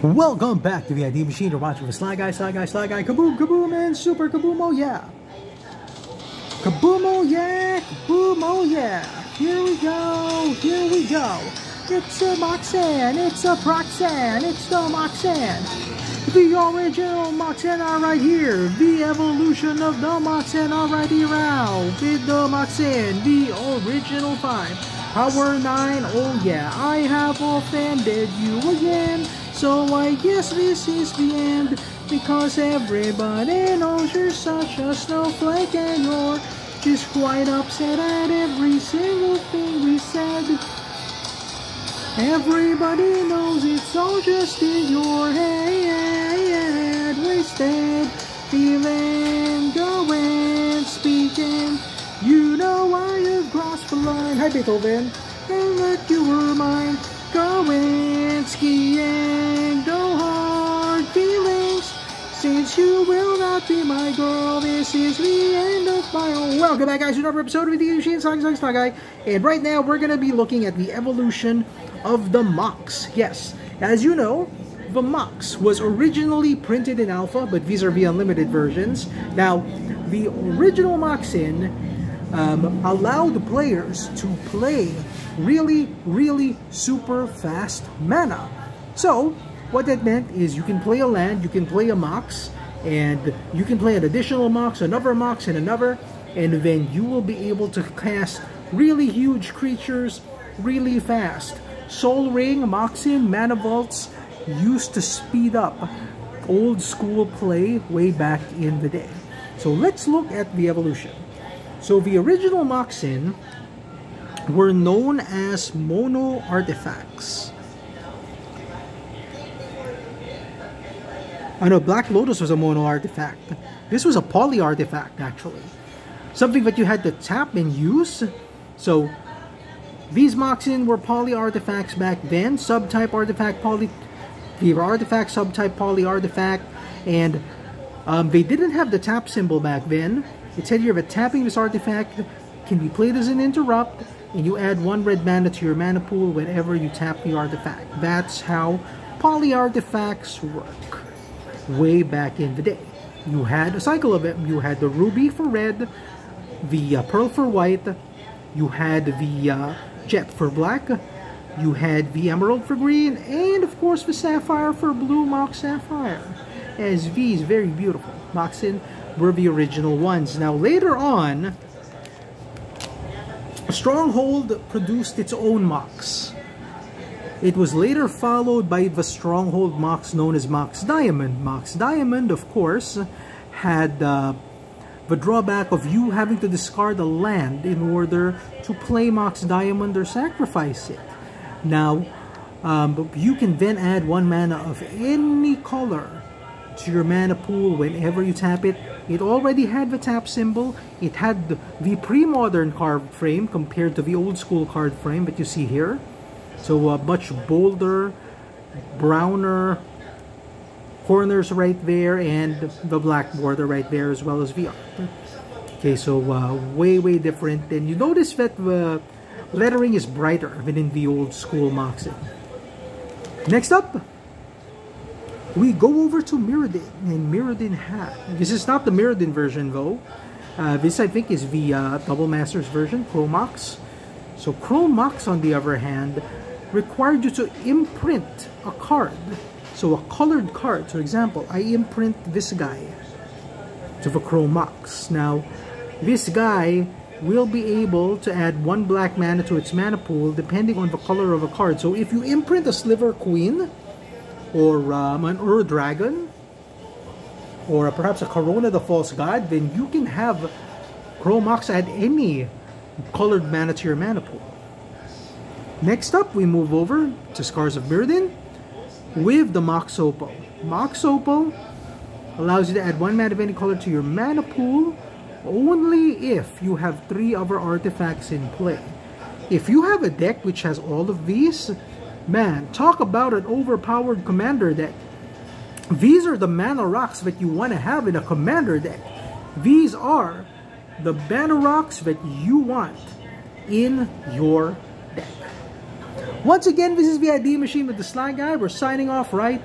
Welcome back to the ID Machine. You're watching the Sly Guy, Kaboom, Kaboom, and Super Kaboom, oh yeah! Kaboom, oh yeah! Kaboom, oh yeah! Here we go! Here we go! It's a Moxen! It's a Proxen! It's the Moxen! The original Moxen are right here! The evolution of the Moxen are right here out! With the Moxen, the original 5. Power 9, oh yeah, I have offended you again. So I guess this is the end, because everybody knows you're such a snowflake and you're just quite upset at every single thing we said. Everybody knows it's all just in your head, wasted, feeling, going, speaking. You know I have crossed the line, hi Beethoven, and that you were mine. Going, skiing, no hard feelings, since you will not be my girl, this is the end of my own. Welcome back, guys, to another episode of the Machine, Sly Guy, and right now we're going to be looking at the evolution of the Mox. Yes, as you know, the Mox was originally printed in Alpha, but these are the unlimited versions. Now, the original Moxen allowed players to play really super fast mana. So what that meant is you can play a land, you can play a Mox, and you can play an additional Mox, another Mox, and another, and then you will be able to cast really huge creatures really fast. Soul Ring, Moxen, Mana Vaults used to speed up old school play way back in the day. So let's look at the evolution. So the original Moxen were known as mono artifacts. I know Black Lotus was a mono artifact. This was a poly artifact actually. Something that you had to tap and use. So these Moxen were poly artifacts back then. Subtype artifact, poly. They were artifact, subtype, poly artifact. And they didn't have the tap symbol back then. It said here that tapping this artifact can be played as an interrupt, and you add 1 red mana to your mana pool whenever you tap the artifact. That's how poly artifacts work. Way back in the day, you had a cycle of it. You had the ruby for red, the pearl for white, you had the jet for black, you had the emerald for green, and of course the sapphire for blue, Mox Sapphire. As these very beautiful Moxen were the original ones. Now later on, Stronghold produced its own Mox. It was later followed by the Stronghold Mox known as Mox Diamond. Mox Diamond, of course, had the drawback of you having to discard a land in order to play Mox Diamond or sacrifice it. Now, you can then add 1 mana of any color to your mana pool whenever you tap it. It already had the tap symbol. It had the pre-modern card frame compared to the old school card frame that you see here. So much bolder, browner corners right there, and the black border right there, as well as the art. Okay, so way different. And you notice that the lettering is brighter than in the old school Moxen. Next up, we go over to Mirrodin and Mirrodin Hat. This is not the Mirrodin version though. This I think is the Double Masters version, Chrome Mox. So Chrome Mox on the other hand required you to imprint a card. So a colored card. For example, I imprint this guy to the Chrome Mox. Now this guy will be able to add 1 black mana to its mana pool depending on the color of a card. So if you imprint a Sliver Queen, or an Ur Dragon, or perhaps a Corona the False God, then you can have Chrome Mox add any colored mana to your mana pool. Next up, we move over to Scars of Mirrodin with the Mox Opal. Mox Opal allows you to add 1 mana of any color to your mana pool only if you have 3 other artifacts in play. If you have a deck which has all of these, man, talk about an overpowered commander deck. These are the mana rocks that you want to have in a commander deck. These are the mana rocks that you want in your deck. Once again, this is the ID Machine with the Sly Guy. We're signing off right